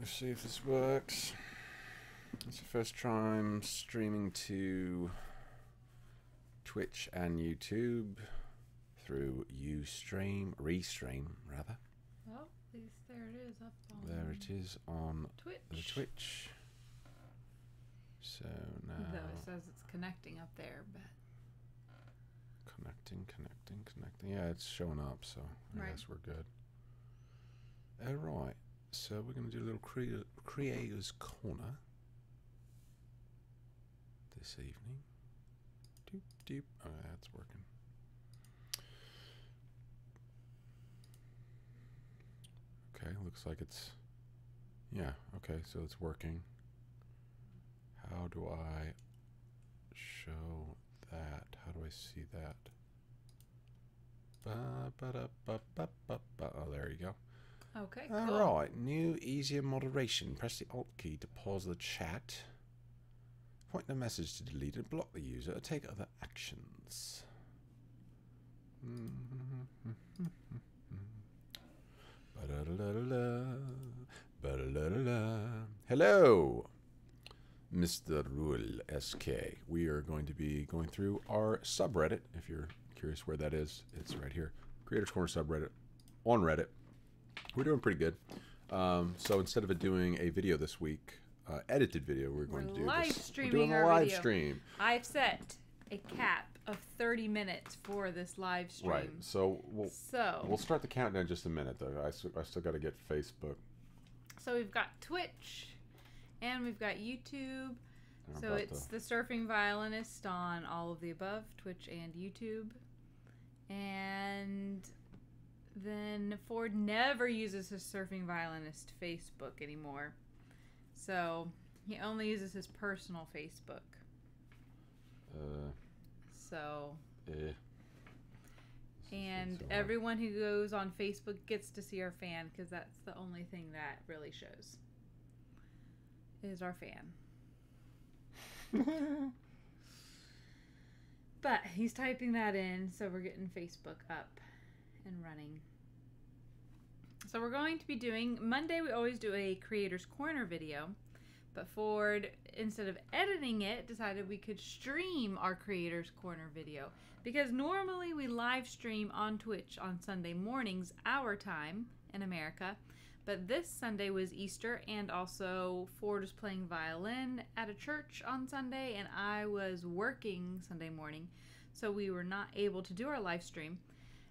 Let's see if this works. It's the first time streaming to Twitch and YouTube through Restream rather. Oh, at least there it is up on. There it is on Twitch. the Twitch. So now Though it says it's connecting up there, but connecting. Yeah, it's showing up, so I guess we're good. All right. So we're going to do a little Creators Corner this evening. Doop, doop. Oh, that's working. Okay, looks like it's... Yeah, okay, so it's working. How do I show that? How do I see that? Oh, there you go. okay, cool. Alright, new, easier moderation. Press the Alt key to pause the chat. Point the message to delete it, block the user, or take other actions. Hello, Mr. Rule SK. We are going to be going through our subreddit. If you're curious where that is, it's right here. Creators Corner subreddit on Reddit. We're doing pretty good. So instead of doing a video this week, edited video, we're going to do live this. streaming We're doing a our live video. stream. I've set a cap of 30 minutes for this live stream. Right. So we'll start the countdown in just a minute, though. I still got to get Facebook. So we've got Twitch, and we've got YouTube. So it's the Surfing Violinist on all of the above, Twitch and YouTube. And then Ford never uses his Surfing Violinist Facebook anymore. So he only uses his personal Facebook. And everyone who goes on Facebook gets to see our fan, because that's the only thing that really shows. Is our fan. But he's typing that in, so we're getting Facebook up and running. So we're going to be doing, Monday we always do a Creators Corner video, but Ford, instead of editing it, decided we could stream our Creators Corner video. Because normally we live stream on Twitch on Sunday mornings, our time in America. But this Sunday was Easter, and also Ford was playing violin at a church on Sunday, and I was working Sunday morning. So we were not able to do our live stream.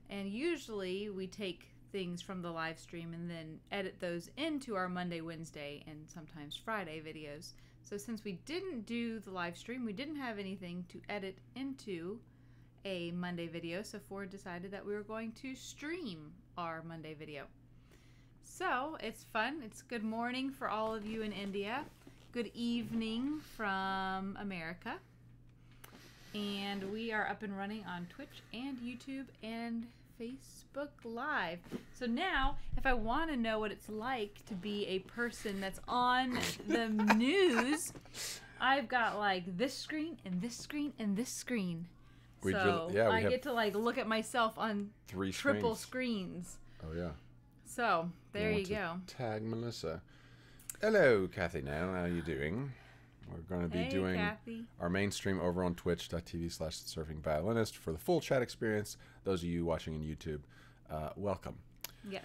And usually we take things from the live stream and then edit those into our Monday, Wednesday, and sometimes Friday videos. So since we didn't do the live stream, we didn't have anything to edit into a Monday video, so Ford decided that we were going to stream our Monday video. So it's fun. It's good morning for all of you in India. Good evening from America. And we are up and running on Twitch and YouTube and Facebook Live. So now, if I want to know what it's like to be a person that's on the news, I've got like this screen and this screen and this screen. So I get to like look at myself on triple screens. Oh yeah. So there you go. Tag Melissa. Hello, Kathy. Now, how are you doing? We're going to be doing our main stream over on twitch.tv/TheSurfingViolinist for the full chat experience. Those of you watching on YouTube, welcome. Yes.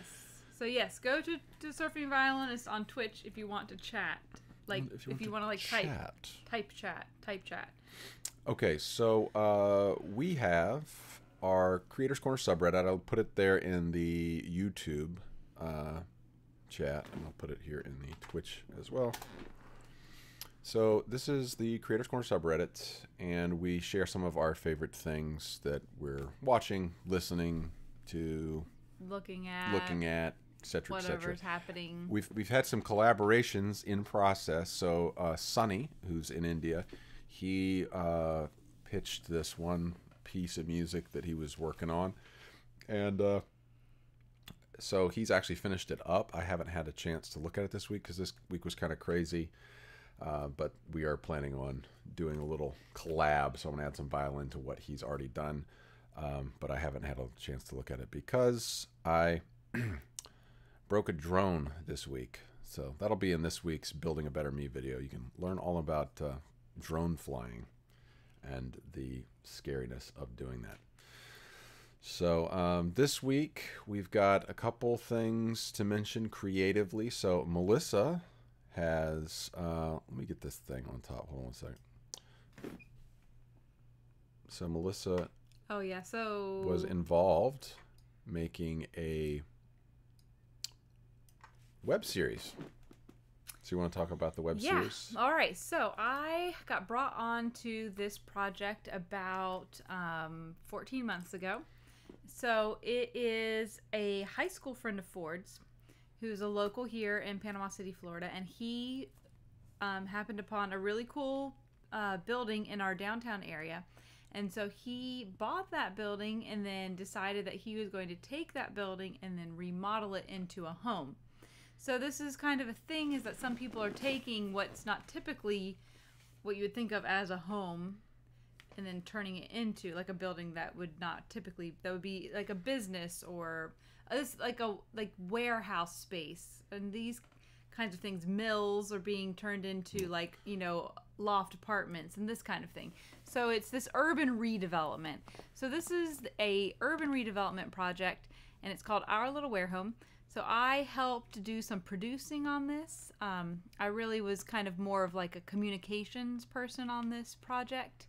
So yes, go to Surfing Violinist on Twitch if you want to chat. Like if you want to like type chat. Okay, so we have our Creators Corner subreddit. I'll put it there in the YouTube chat, and I'll put it here in the Twitch as well. So this is the Creators Corner subreddit, and we share some of our favorite things that we're watching, listening to, looking at, etc., whatever's happening. We've had some collaborations in process. So Sunny, who's in India, he pitched this one piece of music that he was working on, and so he's actually finished it up. I haven't had a chance to look at it this week because this week was kind of crazy, but we are planning on doing a little collab, so I'm going to add some violin to what he's already done, but I haven't had a chance to look at it because I broke a drone this week. So that'll be in this week's Building a Better Me video. You can learn all about drone flying and the scariness of doing that. So this week we've got a couple things to mention creatively. So Melissa has, let me get this thing on top. Hold on one second. So Melissa was involved making a web series. So you want to talk about the web series? All right. So I got brought on to this project about 14 months ago. So it is a high school friend of Ford's who's a local here in Panama City, Florida. And he happened upon a really cool building in our downtown area. And so he bought that building and then decided that he was going to take that building and then remodel it into a home. So this is kind of a thing, is that some people are taking what's not typically what you would think of as a home and then turning it into like a building that would not typically, that would be like a business or like warehouse space. And these kinds of things, mills, are being turned into like, you know, loft apartments and this kind of thing. So it's this urban redevelopment. So this is a urban redevelopment project, and it's called Our Little Warehome. So I helped do some producing on this. I really was kind of more of like a communications person on this project.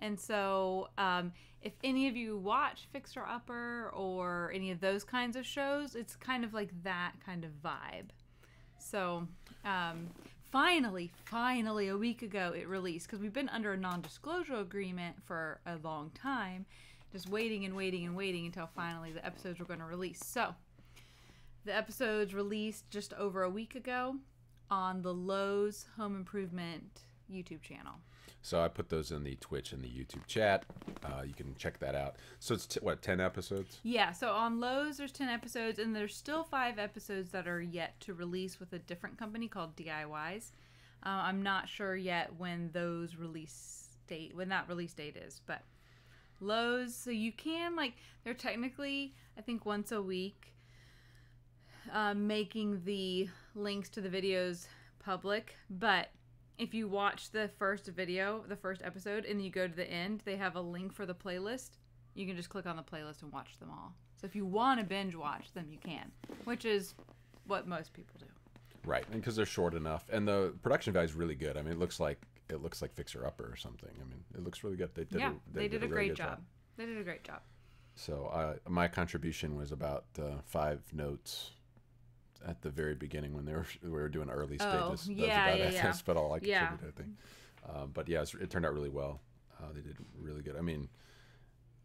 And so if any of you watch Fixer Upper or any of those kinds of shows, it's kind of like that kind of vibe. So finally, a week ago it released, because we've been under a non-disclosure agreement for a long time, just waiting until finally the episodes were going to release. So the episodes released just over a week ago on the Lowe's Home Improvement YouTube channel. So I put those in the Twitch and the YouTube chat. You can check that out. So it's, 10 episodes? Yeah, so on Lowe's there's 10 episodes, and there's still 5 episodes that are yet to release with a different company called DIYs. I'm not sure yet when that release date is, but Lowe's, so you can, like, they're technically, I think, once a week, making the links to the videos public, but if you watch the first episode, and you go to the end, they have a link for the playlist. You can just click on the playlist and watch them all. So if you want to binge watch them, you can, which is what most people do. Right, and because they're short enough, and the production value is really good. I mean, it looks like Fixer Upper or something. I mean, it looks really good. They did a great job. They did a great job. So my contribution was about 5 notes at the very beginning when we were doing early stages. That's about all I contributed, I think. But yeah, it turned out really well. They did really good. I mean,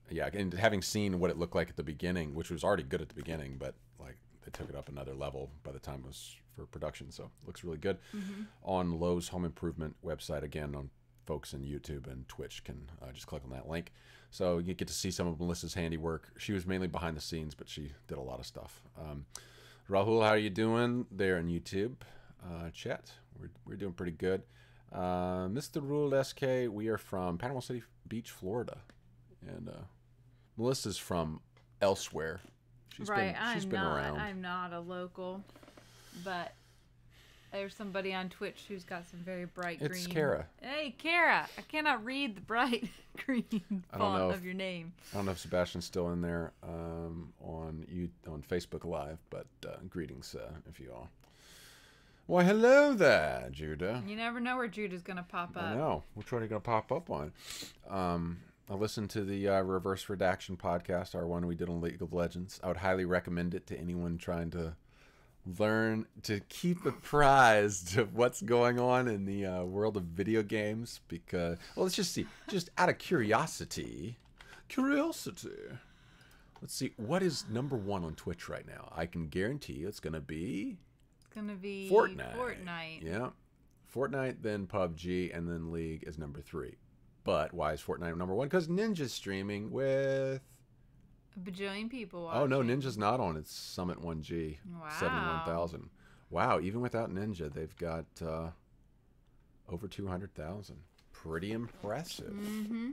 yeah, and having seen what it looked like at the beginning, which was already good at the beginning, but like they took it up another level by the time it was for production. So it looks really good. Mm-hmm. On Lowe's Home Improvement website, again, on folks in YouTube and Twitch can just click on that link. So you get to see some of Melissa's handiwork. She was mainly behind the scenes, but she did a lot of stuff. Rahul, how are you doing there in YouTube chat? We're doing pretty good. Mr. Rule SK, we are from Panama City Beach, Florida. And Melissa's from elsewhere. She's been around. I'm not a local, but there's somebody on Twitch who's got some very bright green. It's Kara. Hey, Kara. I cannot read the bright green font of your name. I don't know if Sebastian's still in there on Facebook Live, but greetings, if you all. Why, hello there, Judah. You never know where Judah's going to pop up. I know. Which one are you going to pop up on? I listened to the Reverse Redaction podcast, our one we did on League of Legends. I would highly recommend it to anyone trying to learn to keep apprised of what's going on in the world of video games, because, well, let's just see, just out of curiosity, let's see, what is number 1 on Twitch right now? I can guarantee you it's going to be Fortnite. Yeah, Fortnite, then PUBG, and then League is number 3. But why is Fortnite number 1? Because Ninja's streaming with a bajillion people watching. Oh, no, Ninja's not on. It's Summit 1G. Wow. 71,000. Wow, even without Ninja, they've got over 200,000. Pretty impressive. Mm-hmm.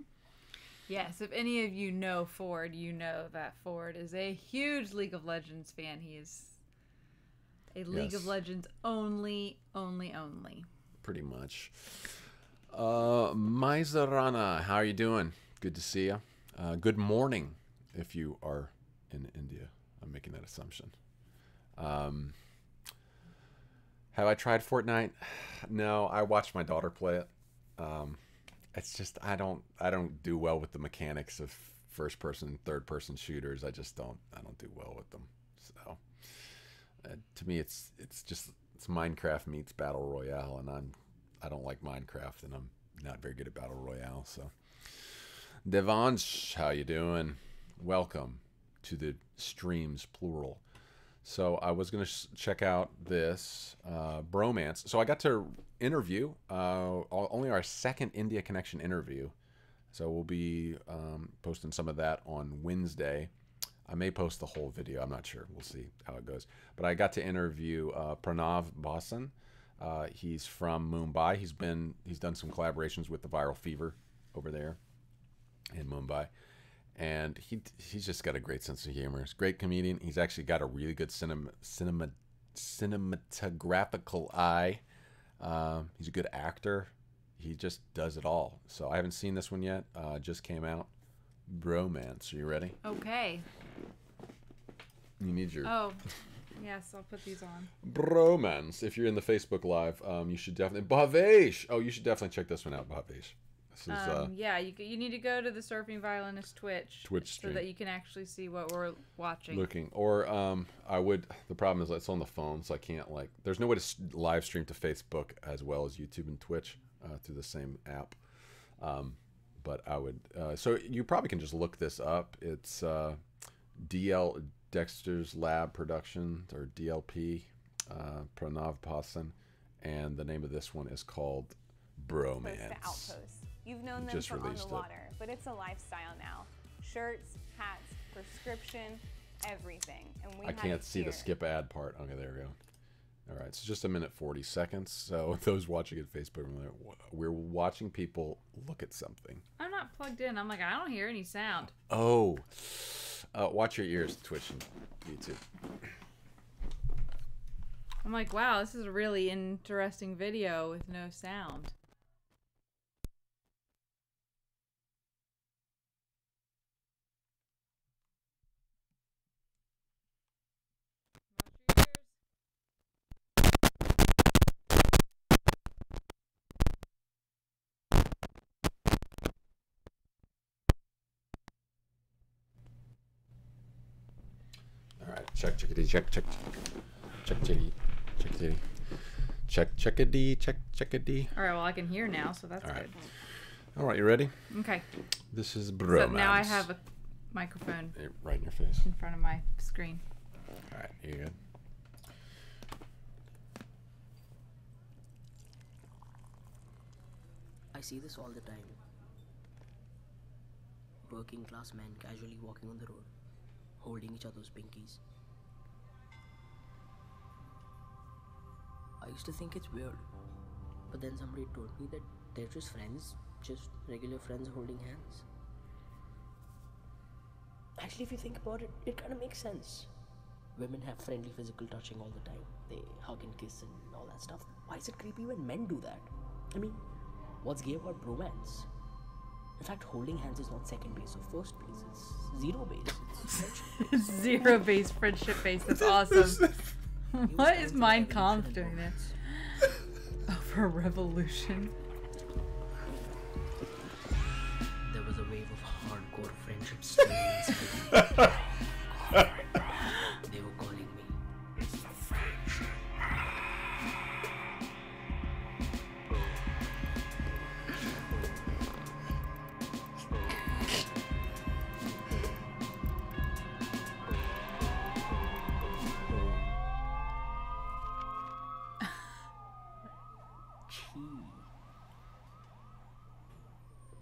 Yes, if any of you know Ford, you know that Ford is a huge League of Legends fan. He is A League of Yes. Legends only. Pretty much. Maizarana, how are you doing? Good to see you. Good morning if you are in India. I'm making that assumption. Have I tried Fortnite? No, I watched my daughter play it. It's just I don't do well with the mechanics of first person, third person shooters. I don't do well with them. So to me, it's Minecraft meets Battle Royale, and I don't like Minecraft, and I'm not very good at Battle Royale. So Devansh, how you doing? Welcome to the streams plural. So I was going to check out this bromance. So I got to interview only our second India Connection interview. So we'll be posting some of that on Wednesday. I may post the whole video. I'm not sure. We'll see how it goes. But I got to interview Pranav Bhasan. He's from Mumbai. He's done some collaborations with the Viral Fever over there in Mumbai. And he's just got a great sense of humor. He's a great comedian. He's actually got a really good cinematographical eye. He's a good actor. He just does it all. So I haven't seen this one yet. Just came out. Bromance. Are you ready? Okay. You need your... Oh, yes, I'll put these on. Bromance. If you're in the Facebook Live, you should definitely... Bhavesh! Oh, you should definitely check this one out, Bhavesh. This is, yeah, you need to go to the Surfing Violinist Twitch stream, so that you can actually see what we're watching. Or the problem is it's on the phone, so I can't there's no way to live stream to Facebook as well as YouTube and Twitch through the same app. But I would, so you probably can just look this up. It's DL Dexter's Lab Production, or DLP, Pranav Bhasan, and the name of this one is called Bromance. The Outpost. You've known them from On the Water, but it's a lifestyle now. Shirts, hats, prescription, everything. And I can't see the skip ad part. Okay, there we go. All right, so just a minute 40 seconds. So those watching at Facebook, we're watching people look at something. I'm not plugged in. I'm like, I don't hear any sound. Oh, watch your ears, Twitch and YouTube. I'm like, wow, this is a really interesting video with no sound. Check chickadee, check chickadee, check chickadee, check chickadee. All right, well I can hear now, so that's good. All right, you ready? Okay. This is Bromance. So now I have a microphone right in your face, in front of my screen. All right, you good? I see this all the time. Working class men casually walking on the road, holding each other's pinkies. I used to think it's weird, but then somebody told me that they're just friends, just regular friends holding hands. Actually, if you think about it, it kind of makes sense. Women have friendly physical touching all the time. They hug and kiss and all that stuff. Why is it creepy when men do that? I mean, what's gay about bromance? In fact, holding hands is not second base or first base. It's zero base. It's friendship base. Zero base, friendship base. That's awesome. What is Mein Kampf doing there? Oh, for a revolution. There was a wave of hardcore friendship stories. They were calling me. It's the friendship.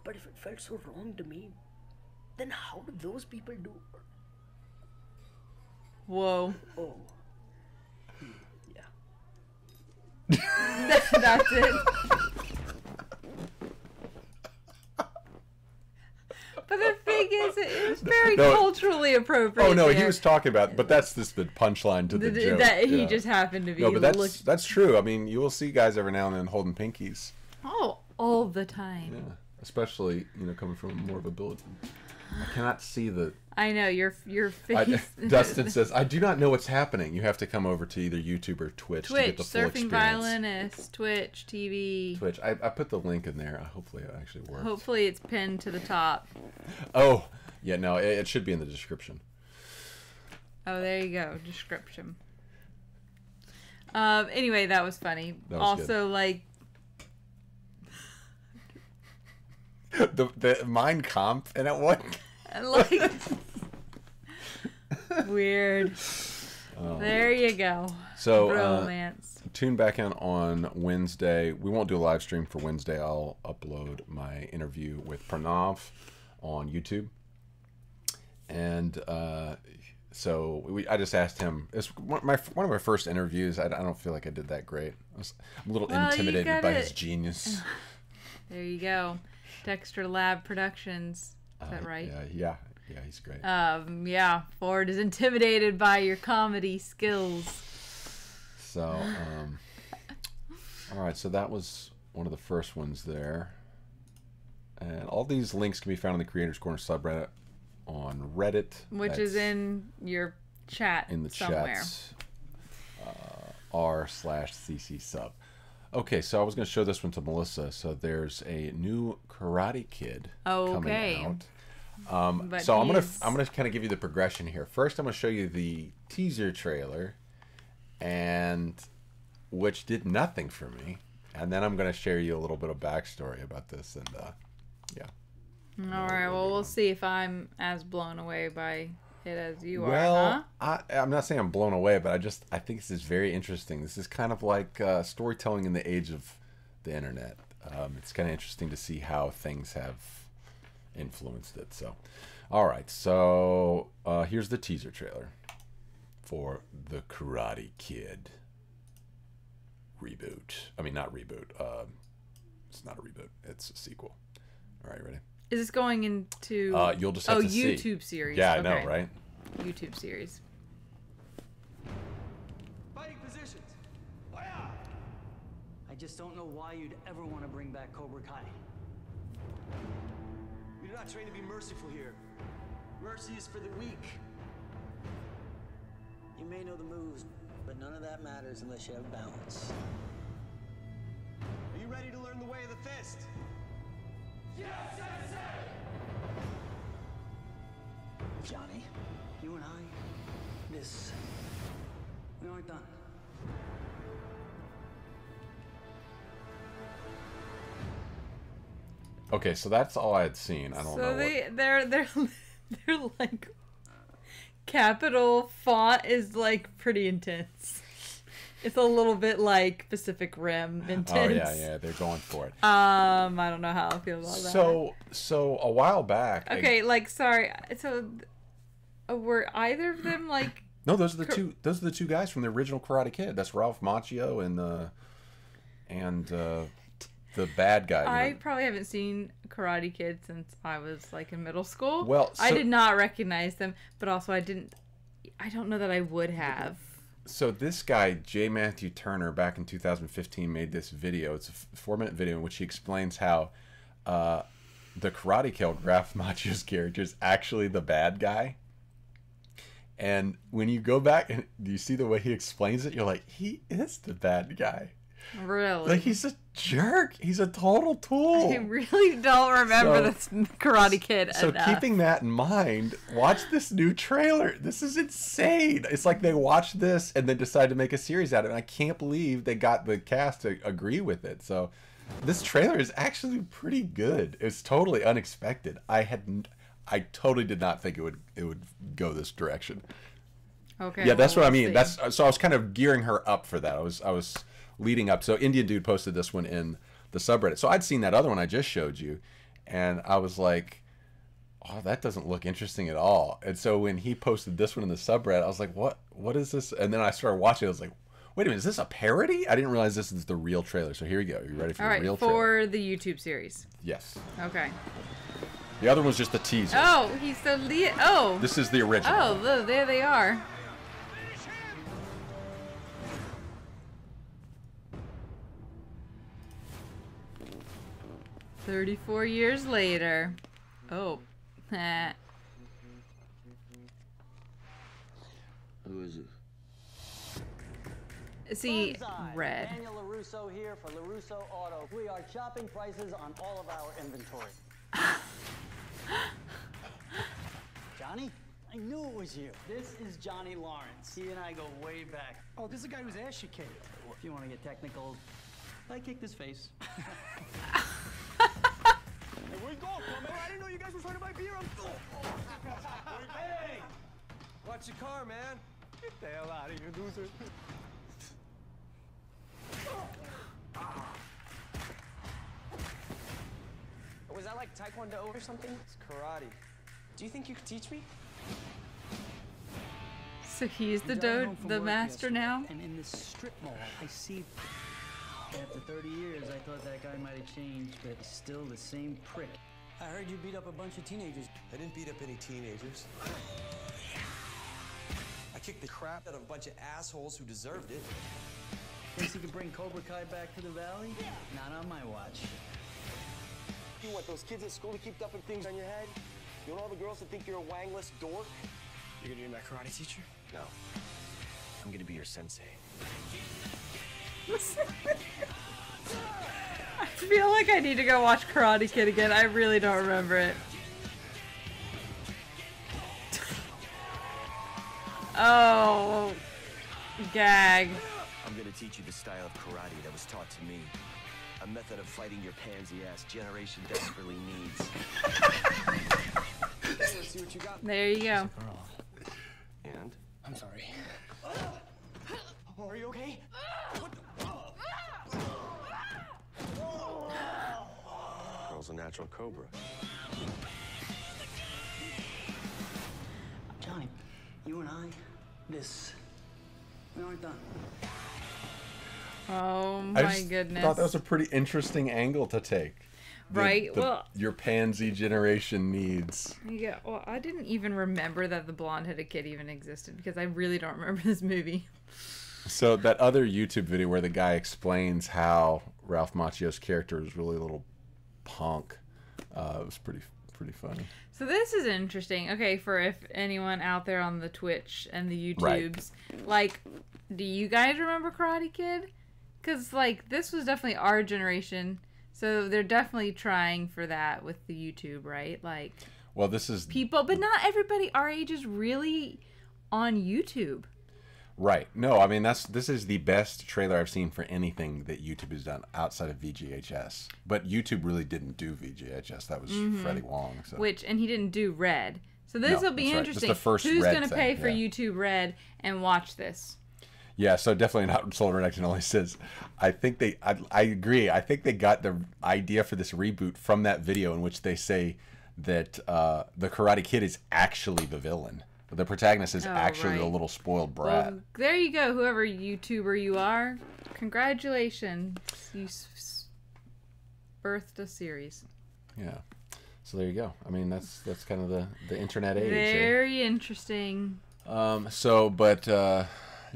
But if it felt so wrong to me, then how do those people do? Whoa. Oh. Yeah. That's it. But the thing is, it's very very culturally appropriate. Oh no, there. he was talking about, but that's just the punchline to the joke. That he just happened to be. No, but that's true. I mean, you will see guys every now and then holding pinkies. Oh, all the time. Yeah, especially coming from more of a billet. I cannot see the. I know your face. Dustin says, "I do not know what's happening. You have to come over to either YouTube or Twitch to get the full Surfing experience." Violinist, Twitch TV. Twitch. I put the link in there. Hopefully it actually works. Hopefully it's pinned to the top. Oh, yeah, no, it should be in the description. Oh, there you go, description. Anyway, that was funny. That was also, good. like. the Mein Kampf and it what? Like. Weird. There you go. So, romance. Tune back in on Wednesday. We won't do a live stream for Wednesday. I'll upload my interview with Pranav on YouTube. And so I just asked him. It's one of my first interviews. I don't feel like I did that great. I'm a little intimidated by his genius. There you go. Dexter Lab Productions. Is that right? Yeah, he's great. Yeah, Ford is intimidated by your comedy skills. So, all right. So that was one of the first ones there. And all these links can be found in the Creators Corner subreddit on Reddit. Which is in your chat in the somewhere. chats. r/cc sub. Okay, so I was going to show this one to Melissa. So there's a new Karate Kid coming out. So I'm gonna kind of give you the progression here. First, I'm gonna show you the teaser trailer, and which did nothing for me, and then I'm gonna share you a little bit of backstory about this, and yeah. All right. Well, we'll see if I'm as blown away by it as you are. Well, huh? I'm not saying I'm blown away, but I think this is very interesting. This is kind of like storytelling in the age of the internet. It's kind of interesting to see how things have influenced it. So, all right. So here's the teaser trailer for the Karate Kid reboot. I mean, not reboot. It's not a reboot. It's a sequel. All right, ready? Is this going into? You'll just have to see. YouTube series. Yeah, okay. I know, right? YouTube series. Fighting positions. Fire! I just don't know why you'd ever want to bring back Cobra Kai. We do not train to be merciful here. Mercy is for the weak. You may know the moves, but none of that matters unless you have balance. Are you ready to learn the way of the fist? Yes, sensei! Johnny, you and I, we aren't done. Okay, so that's all I had seen. I don't know. So they're like capital font is like pretty intense. It's a little bit like Pacific Rim intense. Oh yeah, they're going for it. I don't know how I feel about that. So a while back. Okay, sorry. So were either of them like? No, those are the two. Those are the two guys from the original Karate Kid. That's Ralph Macchio and the bad guy. I probably haven't seen Karate Kid since I was like in middle school. Well, I did not recognize them, but also I don't know that I would have. So this guy, J. Matthew Turner, back in 2015, made this video. It's a 4-minute video in which he explains how the Karate Kid, Ralph Macchio's character, is actually the bad guy. And when you go back and you see the way he explains it, you're like, he is the bad guy. Really? Like, he's a jerk. He's a total tool. I really don't remember this Karate Kid So enough. keeping that in mind, watch this new trailer. This is insane. It's like they watched this and then decided to make a series out of it. And I can't believe they got the cast to agree with it. So this trailer is actually pretty good. It's totally unexpected. I totally did not think it would go this direction. Okay. Yeah, that's well, what I mean. see. So I was kind of gearing her up for that. I was leading up. So Indian Dude posted this one in the subreddit. So I'd seen that other one I just showed you, and I was like, oh, that doesn't look interesting at all. And so when he posted this one in the subreddit, I was like, what is this? And then I started watching it. I was like, wait a minute, is this a parody? I didn't realize this is the real trailer. So here you go. You ready for the real trailer? For the YouTube series. Yes. Okay. The other one's just a teaser. Oh, he's so oh. This is the original. Oh, look, there they are. "34 years later." Oh. Who is it? See, Bonsai. red. Daniel LaRusso here for LaRusso Auto. We are chopping prices on all of our inventory. Johnny? I knew it was you. This is Johnny Lawrence. He and I go way back. Oh, this is the guy whose ass you kicked. If you want to get technical, I kicked his face. Hey, where you going, man? I didn't know you guys were trying to buy beer. Hey! Watch your car, man. Get the hell out of here, loser. Was that like Taekwondo or something? It's karate. Do you think you could teach me? So he's I got home from the work master yesterday, now? And in this strip mall, I see... After 30 years, I thought that guy might have changed, but he's still the same prick. I heard you beat up a bunch of teenagers. I didn't beat up any teenagers. I kicked the crap out of a bunch of assholes who deserved it. Thinks he can bring Cobra Kai back to the valley? Not on my watch. You want those kids at school to keep dumping things on your head? You want all the girls to think you're a wangless dork? You're gonna be my karate teacher? No. I'm gonna be your sensei. I feel like I need to go watch Karate Kid again. I really don't remember it. Oh, gag. I'm gonna teach you the style of karate that was taught to me. A method of fighting your pansy-ass generation desperately needs. Let's see what you got. There you go. And? I'm sorry. Oh, are you okay? What the? Girl's a natural cobra. Johnny, you and I, we aren't done. Oh I my just goodness. thought that was a pretty interesting angle to take. Right, well- your pansy generation needs. Yeah, well, I didn't even remember that the blonde-headed kid even existed because I really don't remember this movie. So that other YouTube video where the guy explains how Ralph Macchio's character is really a little punk, it was pretty funny. So this is interesting. Okay, for if anyone out there on the Twitch and the YouTubes, Right. like, do you guys remember Karate Kid? Because, like, this was definitely our generation, so they're definitely trying for that with the YouTube, right? Like, Well, this is people, but not everybody our age is really on YouTube. right. No, I mean this is the best trailer I've seen for anything that YouTube has done outside of VGHS. But YouTube really didn't do VGHS. That was Freddie Wong. So. And he didn't do Red. So this No, will be that's right. This is interesting. the first Who's Red going to thing, pay for yeah. YouTube Red and watch this? Yeah, so definitely not Soul Reaction only says. I agree. I think they got the idea for this reboot from that video in which they say that the Karate Kid is actually the villain. The protagonist is actually the right. little spoiled brat. Well, there you go. Whoever YouTuber you are, congratulations. You birthed a series. Yeah. So there you go. I mean, that's kind of the internet age. Very interesting. But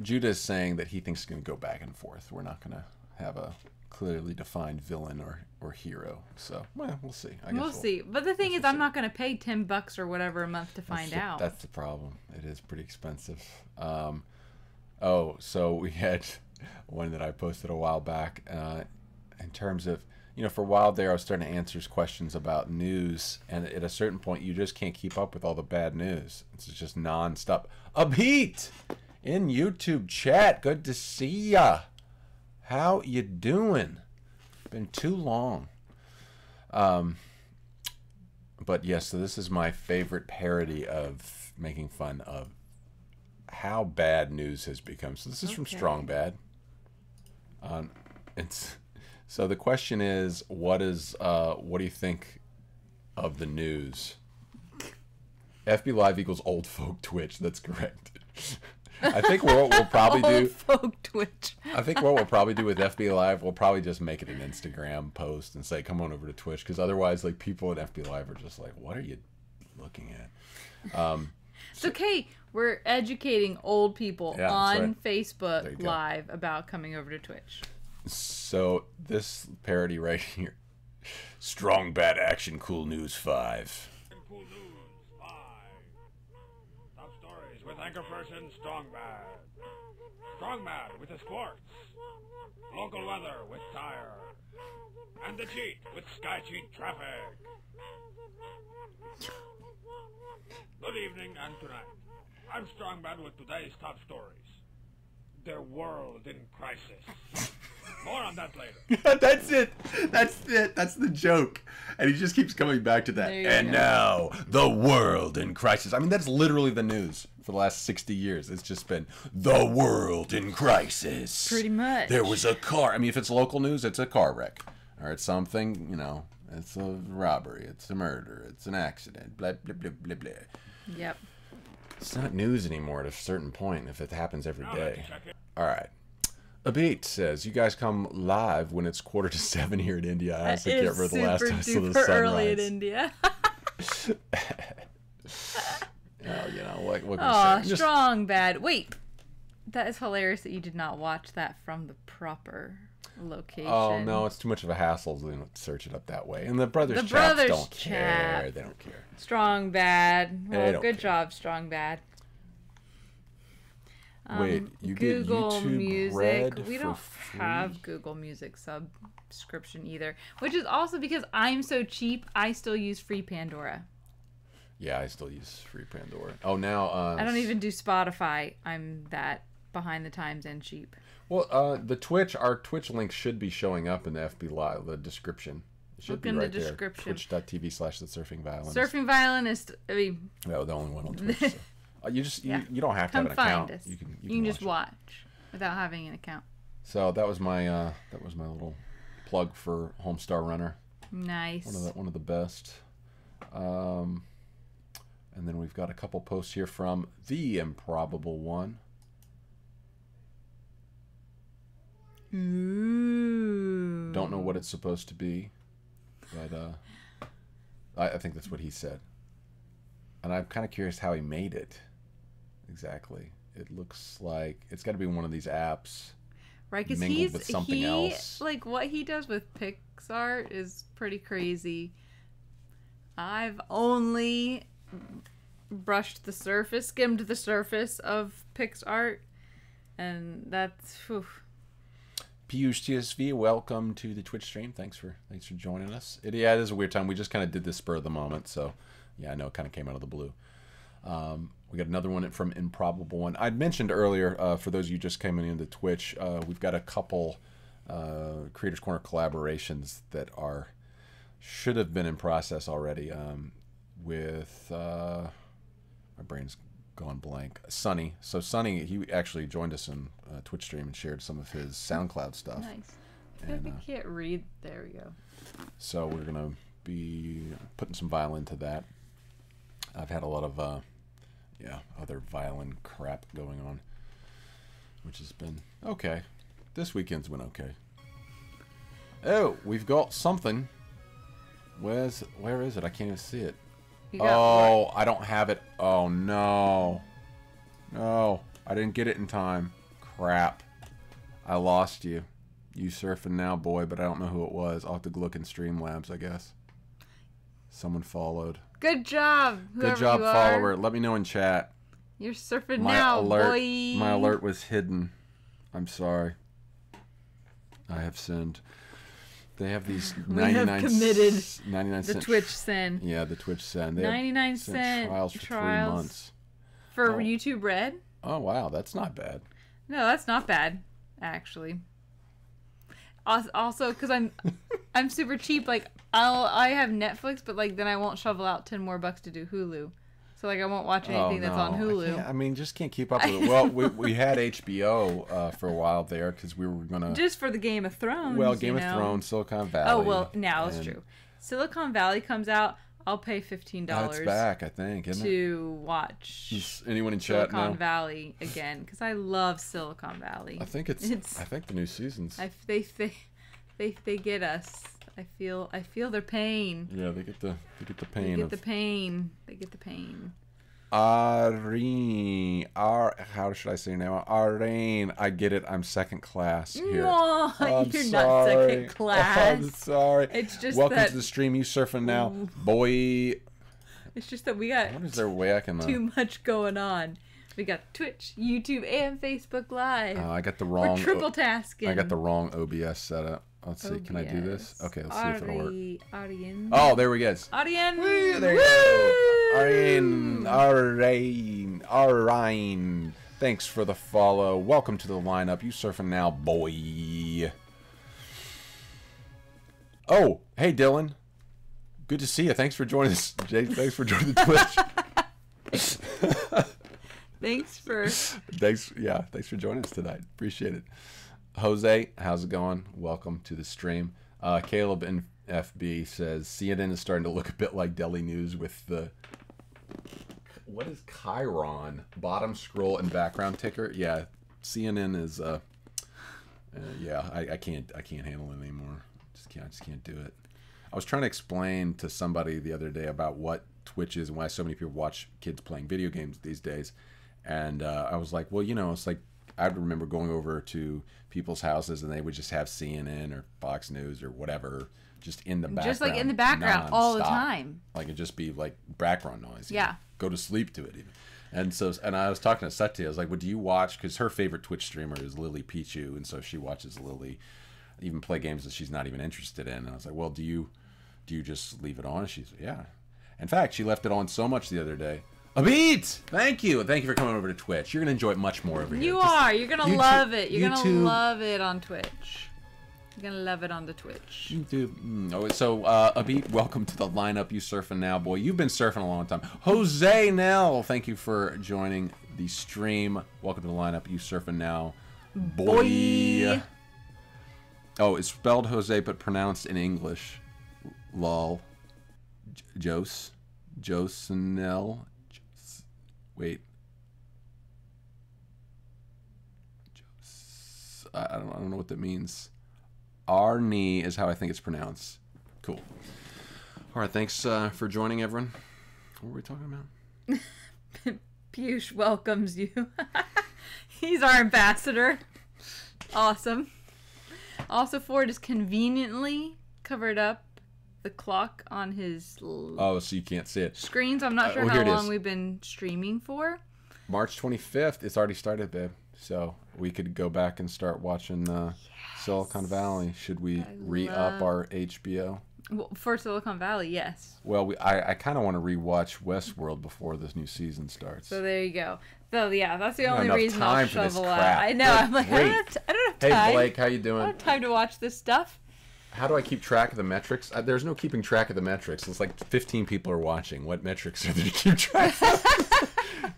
Judah is saying that he thinks it's going to go back and forth. We're not going to have a clearly defined villain or hero. So, well, we'll see. I guess We'll see. But the thing is, I'm not going to pay $10 or whatever a month to find out. That's the problem. It is pretty expensive. So we had one that I posted a while back in terms of, for a while there I was starting to answer questions about news, and at a certain point you just can't keep up with all the bad news. It's just nonstop. Abheat in YouTube chat. Good to see ya. How you doing? Been too long. But yes, so this is my favorite parody of making fun of how bad news has become. So this is from Strong Bad. So the question is, what do you think of the news? FB Live equals old folk Twitch. That's correct. I think what we'll probably do. Old folk Twitch. I think what we'll probably do with FB Live, we'll probably just make it an Instagram post and say, "Come on over to Twitch," because otherwise, like people at FB Live are just like, "What are you looking at?" It's okay. We're educating old people on Facebook Live about coming over to Twitch. So this parody right here, Strong Bad Action Cool News 5. Cool News 5. Top stories with anchor person Strong Bad. Strong Bad with the sports. Local weather with Tire. And the cheat with Sky Cheat Traffic. Good evening and tonight. I'm Strong Bad with today's top stories. The world in crisis. More on that later. That's it. That's the joke. And he just keeps coming back to that. And now, the world in crisis. I mean, that's literally the news for the last 60 years. It's just been the world in crisis. Pretty much. There was a car. I mean, if it's local news, it's a car wreck. Or it's something, you know, it's a robbery. It's a murder. It's an accident. Blah, blah, blah, blah, blah. Yep. It's not news anymore at a certain point if it happens every day. All right. Abate says, you guys come live when it's 6:45 here in India. I have to get rid of the last time so the sunrise. Early in India. You know, what can we say? Strong Bad. Wait. That is hilarious that you did not watch that from the proper location. Oh, no, it's too much of a hassle to search it up that way. And the Brothers Chaps don't care. They don't care. Strong Bad. Well, good job, Strong Bad. Wait, you Google get YouTube Music. Red We for don't free? have Google Music subscription either, which is also because I'm so cheap. I still use free Pandora. Yeah, I still use free Pandora. Oh, now I don't even do Spotify. I'm that behind the times and cheap. Well, our Twitch link should be showing up in the FB Live, the description. It should Look be in right the there. description. Twitch.tv/TheSurfingViolinist. Surfing Violinist. I mean, No, the only one on Twitch. So. You don't have to have an account. Us. You can just watch without having an account. So that was my little plug for Homestar Runner. Nice. One of the best. And then we've got a couple posts here from The Improbable One. Ooh. Don't know what it's supposed to be, but I think that's what he said. And I'm kind of curious how he made it. Exactly. It looks like it's got to be one of these apps. Right, because with something else. Like what he does with PixArt is pretty crazy. I've only brushed the surface, skimmed the surface of PixArt, and that's. Whew. Piyush TSV, welcome to the Twitch stream. Thanks for joining us. It is a weird time. We just kind of did this spur of the moment, so yeah, I know it kind of came out of the blue. We got another one from Improbable One. I'd mentioned earlier, for those of you just coming into Twitch, we've got a couple Creators Corner collaborations that should have been in process already with my brain's gone blank. Sonny. So Sonny, he actually joined us in Twitch stream and shared some of his SoundCloud stuff. Nice. I can't read. There we go. So we're gonna be putting some violin to that. I've had a lot of other violin crap going on, which has been okay. This weekend's been okay. Oh, we've got something. Where is it? I can't even see it. Oh, I don't have it. Oh no. No, I didn't get it in time. Crap. I lost you. You surfing now, boy, but I don't know who it was. I'll have to look in Streamlabs, I guess. Someone followed. Good job. Good job, follower. Let me know in chat. You're surfing now, boy. My alert was hidden. I'm sorry. I have sinned. They have these 99 have committed 99 the cent Twitch sin. Yeah, the Twitch sin. 99 cent trials for 3 months. For YouTube Red? Oh, wow. That's not bad. No, that's not bad, actually. Also, because I'm super cheap. Like, I have Netflix, but like then I won't shovel out $10 more to do Hulu. So like I won't watch anything that's on Hulu. I mean, just can't keep up with it. Well, we had HBO for a while there because we were gonna just for the Game of Thrones. Well, Game of Thrones, Silicon Valley. Oh well, now it's true. Silicon Valley comes out. I'll pay $15. That's back, I think, isn't to watch. Is anyone in chat now? Silicon Valley again, because I love Silicon Valley. I think it's I think the new seasons. They get us. I feel their pain. Yeah, they get the pain. They get the pain. They get the pain. Areen, how should I say now? Areen, I get it. I'm second class here. No, I'm you're sorry. not second class. I'm sorry. It's just welcome that, to the stream. You surfing now, boy. It's just that we got. What is there a way I can? Too much going on. We got Twitch, YouTube, and Facebook Live. I got the wrong. We're triple tasking. I got the wrong OBS setup. Let's see. Can I do this? Okay, let's see if it'll work. Audience. Oh, there we go. Audience. There you go. Areen. Thanks for the follow. Welcome to the lineup. You surfing now, boy. Oh, hey, Dylan. Good to see you. Thanks for joining us, Jay. Thanks for joining the Twitch. Thanks for joining us tonight. Appreciate it. Jose, how's it going? Welcome to the stream. Caleb in FB says CNN is starting to look a bit like Delhi News with the what is Chiron bottom scroll and background ticker. Yeah, CNN is I can't handle it anymore. I just can't do it. I was trying to explain to somebody the other day about what Twitch is and why so many people watch kids playing video games these days, and I was like, well, it's like I remember going over to people's houses and they would just have CNN or Fox News or whatever just in the background. Just like in the background all the time. Like it'd just be like background noise. Yeah. Go to sleep to it even. And I was talking to Satya. I was like, well, do you watch? Because her favorite Twitch streamer is Lily Pichu. And so she watches Lily even play games that she's not even interested in. And I was like, well, do you just leave it on? She's yeah. In fact, she left it on so much the other day. Abit! Thank you for coming over to Twitch. You're gonna enjoy it much more over here. You're gonna love it. You're gonna love it on Twitch. You're gonna love it on the Twitch. YouTube. Oh, so Abit, welcome to the lineup. You surfing now, boy. You've been surfing a long time. Jose Nell, thank you for joining the stream. Welcome to the lineup. You surfing now, boy. Oh, it's spelled Jose but pronounced in English. Lol. Josenel. Wait. I don't know what that means. Arnie is how I think it's pronounced. Cool. All right, thanks for joining, everyone. What were we talking about? Piyush welcomes you. He's our ambassador. Awesome. Also, Ford is conveniently covered up the clock on his so you can't see it. Screen, so I'm not sure how long we've been streaming for. March 25th. It's already started, babe. So we could go back and start watching Silicon Valley. Should we re-up our HBO? Well, for Silicon Valley, yes. Well, I kind of want to re-watch Westworld before this new season starts. So there you go. So yeah, that's the only reason I'll shovel out. I know. I'm like, I don't have time. Hey Blake, how you doing? I don't have time to watch this stuff. How do I keep track of the metrics? There's no keeping track of the metrics. It's like 15 people are watching. What metrics are there to keep track of?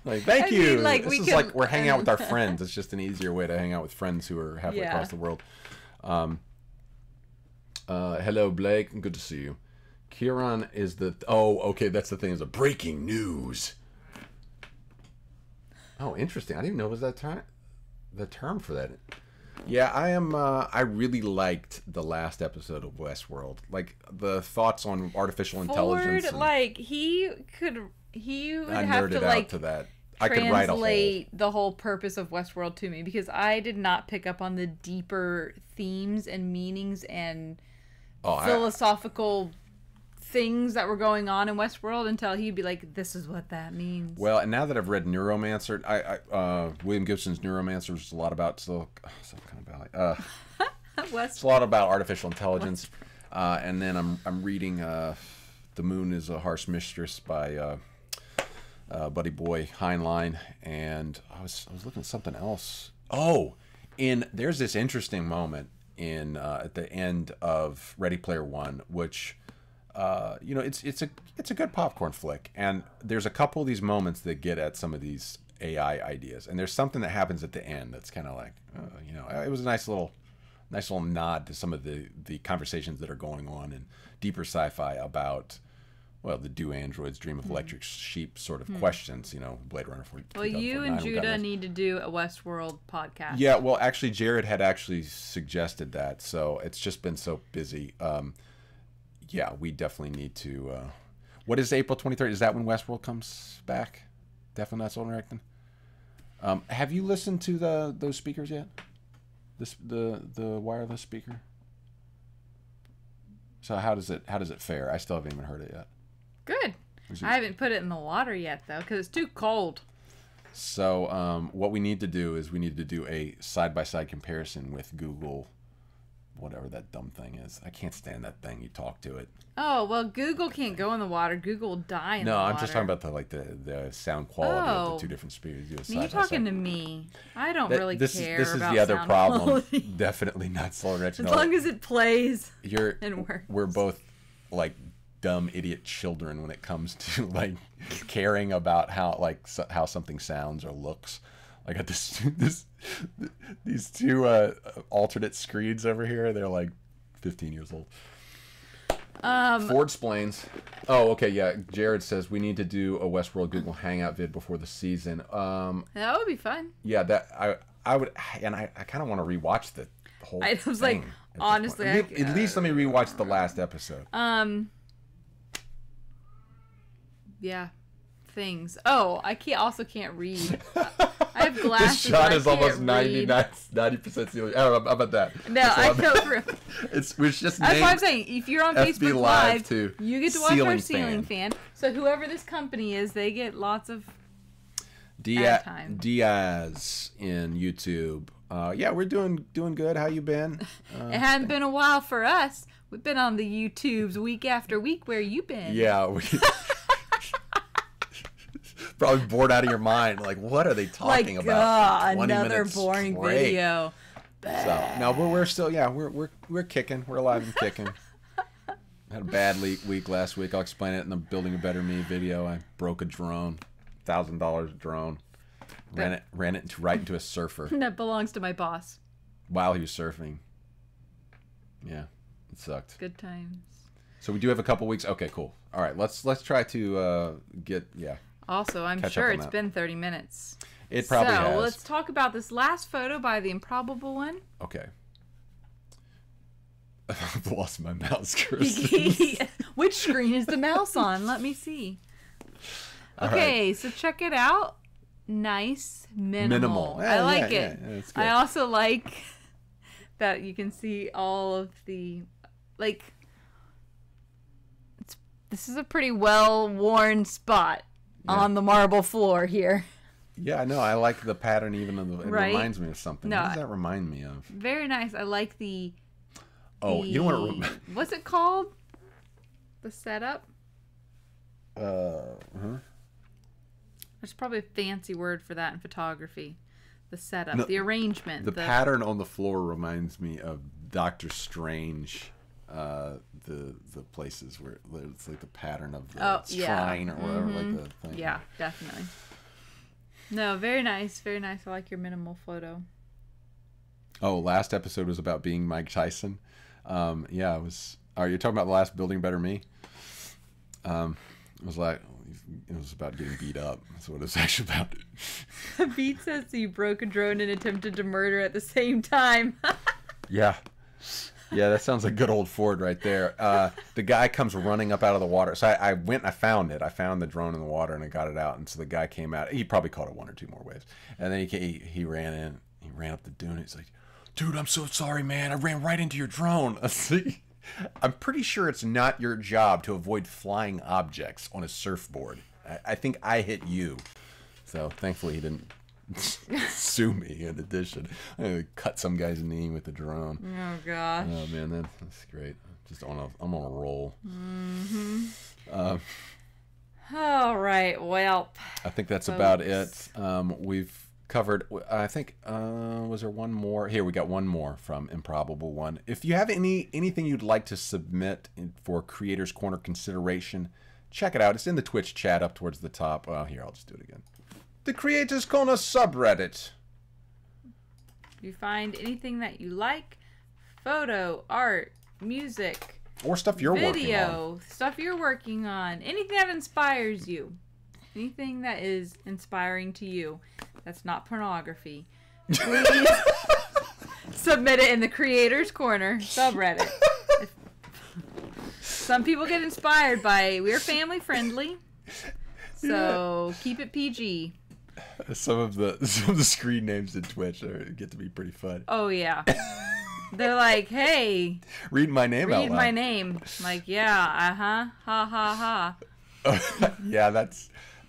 Like, thank you. Like, this is like we're hanging out with our friends. It's just an easier way to hang out with friends who are halfway across the world. Hello, Blake. Good to see you. Kieran is the... Oh, okay, that's the thing. Is a breaking news. Oh, interesting. I didn't know it was that the term for that. Yeah, I am. I really liked the last episode of Westworld. Like the thoughts on artificial intelligence. Ford, like he would I have to like to that. I could write the whole purpose of Westworld to me because I did not pick up on the deeper themes and meanings and philosophical things that were going on in Westworld until he'd be like, "This is what that means." Well, and now that I've read Neuromancer, William Gibson's Neuromancer is a lot about Silicon Valley. It's a lot about artificial intelligence, and then I'm reading "The Moon is a Harsh Mistress" by Buddy Boy Heinlein, and I was looking at something else. Oh, there's this interesting moment at the end of Ready Player One, which. It's a good popcorn flick, and there's a couple of these moments that get at some of these AI ideas, and there's something that happens at the end that's kind of like, it was a nice little nod to some of the conversations that are going on in deeper sci-fi about, well, the do androids dream of electric sheep sort of questions, you know, Blade Runner 40. Well, you and Judah need to do a Westworld podcast. Yeah, well, actually, Jared had actually suggested that, so it's just been so busy. Yeah, we definitely need to. What is April 23rd? Is that when Westworld comes back? Definitely not Soul Reckoning. Have you listened to those speakers yet? The wireless speaker. So how does it fare? I still haven't even heard it yet. Good. I haven't put it in the water yet though, because it's too cold. So what we need to do is we need to do a side-by-side comparison with Google, whatever that dumb thing is. I can't stand that thing. You talk to it. Oh, well, Google can't go in the water. Google will die in the water. No, I'm just talking about the sound quality of the two different speakers. You're talking to me. I don't really care this is about the other sound problem. quality. Definitely not Soul Reckoning. As long as it plays and works. We're both like dumb idiot children when it comes to like caring about how something sounds or looks. I got these two alternate screens over here. They're like 15 years old. Ford explains. Oh, okay, yeah. Jared says we need to do a Westworld Google Hangout vid before the season. That would be fun. Yeah, that I would, and I kind of want to rewatch the whole. I was thing like, honestly, at least let me rewatch the last episode. Yeah, things. Oh, I also can't read. I have glasses. This shot is almost 90% ceiling. I don't know, how about that? No, I go through. It's just. That's what I'm saying. If you're on Facebook Live, too. You get to watch our ceiling fan. So whoever this company is, they get lots of time. Diaz in YouTube. Yeah, we're doing good. How you been? It hadn't been a while for us. We've been on the YouTubes week after week. Where you been? Yeah. Probably bored out of your mind. Like, what are they talking about? Another boring straight. video. So no, but we're still we're kicking. We're alive and kicking. Had a bad week last week. I'll explain it in the Building a Better Me video. I broke a drone, $1,000 drone. Ran it right into a surfer. That belongs to my boss. While he was surfing. Yeah, it sucked. Good times. So we do have a couple weeks. Okay, cool. All right, let's try to get Also, I'm sure it's been 30 minutes. It probably has. So let's talk about this last photo by the Improbable One. Okay. I've lost my mouse cursor. Which screen is the mouse on? Let me see. Okay, so check it out. Nice, minimal. Yeah, I like it. Yeah, it's good. I also like that you can see all of the, this is a pretty well-worn spot on the marble floor here. Yeah, I know. I like the pattern even of it reminds me of something. No, what does that remind me of? Very nice. I like the... Oh, you know what? What's it called? The setup? There's probably a fancy word for that in photography. The setup, the arrangement. The pattern on the floor reminds me of Doctor Strange. The places where it's like the pattern of the shrine or whatever, like the thing. Yeah, definitely. No, very nice, very nice. I like your minimal photo. Oh, last episode was about being Mike Tyson. Yeah, it was. Are you talking about the last Building Better Me? It was about getting beat up. That's what it was actually about. Beat says you broke a drone and attempted to murder at the same time. Yeah. Yeah, that sounds like good old Ford right there. The guy comes running up out of the water. So I went and I found it. I found the drone in the water and I got it out. And so the guy came out. He probably caught it one or two more waves. And then he ran in. He ran up the dune. He's like, dude, I'm so sorry, man. I ran right into your drone. I'm pretty sure it's not your job to avoid flying objects on a surfboard. I think I hit you. So thankfully he didn't sue me in addition. I cut some guy's knee with a drone. Oh gosh. Oh man, that's great. I'm on a roll. Mm-hmm. All right. Well, I think that's about it. We've covered, I think, was there one more? Here, we got one more from Improbable One. If you have anything you'd like to submit for Creators Corner consideration, check it out. It's in the Twitch chat up towards the top. Here, I'll just do it again. The Creators Corner subreddit. If you find anything that you like, photo, art, music, Or stuff you're working on. Video, stuff you're working on. Anything that inspires you. Anything that is inspiring to you. That's not pornography. Please submit it in the Creators Corner subreddit. Some people get inspired by, we're family friendly, so keep it PG. Some of the screen names in Twitch get to be pretty fun. Oh yeah, they're like, hey, read my name out loud. Read my name. I'm like, yeah, ha ha ha. Yeah,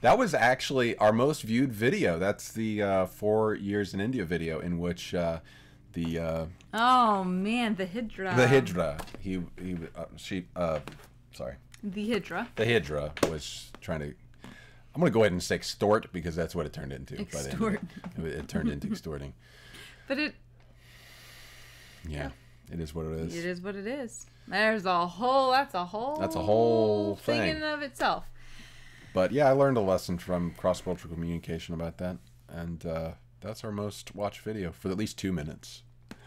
that was actually our most viewed video. That's the 4 years in India video in which oh man, the Hydra. The Hydra. The Hydra was trying to. I'm gonna go ahead and say extort because that's what it turned into. Extort. It turned into extorting. But it. Yeah, it is what it is. It is what it is. There's a whole. That's a whole thing in and of itself. But yeah, I learned a lesson from cross-cultural communication about that, and that's our most watched video for at least 2 minutes.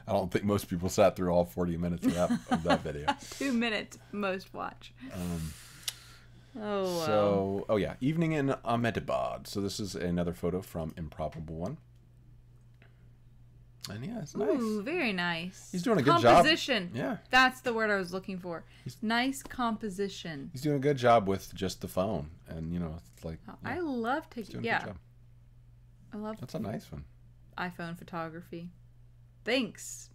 I don't think most people sat through all 40 minutes of that video. 2 minutes most watch. Oh yeah, evening in Ahmedabad. So this is another photo from Improbable One. And yeah, it's nice. Ooh, very nice. He's doing a good job. Composition. Yeah. That's the word I was looking for. Nice composition. He's doing a good job with just the phone. And, it's like... Oh, yeah. I love taking... Yeah. I love... That's a nice one. iPhone photography. Thanks,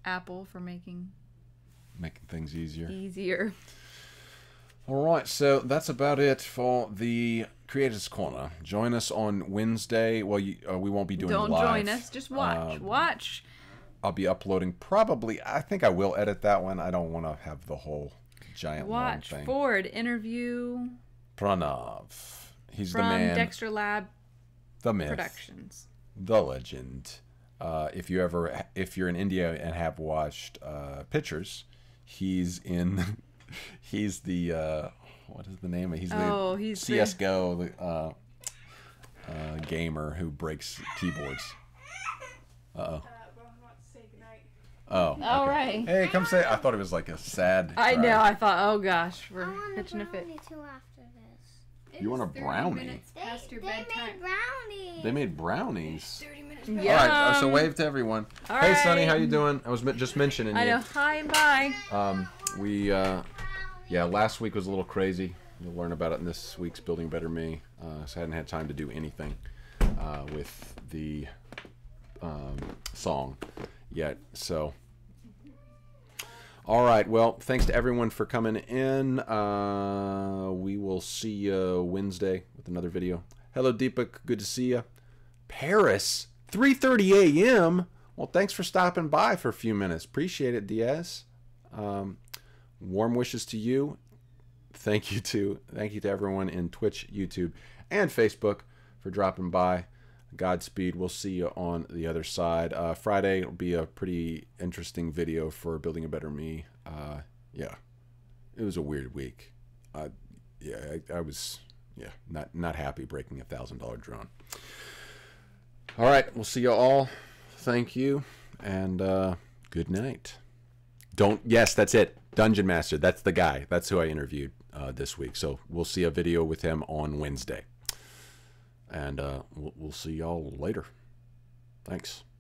Apple, for making things easier. All right, so that's about it for the Creators Corner. Join us on Wednesday. Well, we won't be doing Don't live. join us. Just watch. Watch. I'll be uploading probably. I think I will edit that one. I don't want to have the whole giant long thing. Watch Ford interview Pranav. He's from the man. Dexter Lab. The myth. Productions. The legend. If you're in India and have watched pictures, he's in. He's the what is the name? He's CS:GO gamer who breaks keyboards. Oh. Oh. All okay. right. Hey, come say. I thought it was like a sad. I know. I thought, oh gosh, we're pitching a fit. You want a brownie? They made brownies. They made brownies. 30 minutes. Yeah. All right. So wave to everyone. All hey, right. Sonny, how you doing? I was just mentioning you. I know. Hi and bye. Last week was a little crazy. You'll learn about it in this week's Building Better Me. So I hadn't had time to do anything with the song yet. So, all right. Well, thanks to everyone for coming in. We will see you Wednesday with another video. Hello, Deepak. Good to see you. Paris, 3:30 a.m. Well, thanks for stopping by for a few minutes. Appreciate it, Diaz. Warm wishes to you. Thank you to everyone in Twitch, YouTube, and Facebook for dropping by. Godspeed. We'll see you on the other side. Friday will be a pretty interesting video for Building a Better Me. It was a weird week. I was not happy breaking $1,000 drone. All right, we'll see you all. Thank you, and good night. Yes, that's it. Dungeon Master, that's the guy. That's who I interviewed this week. So we'll see a video with him on Wednesday. And we'll see y'all later. Thanks.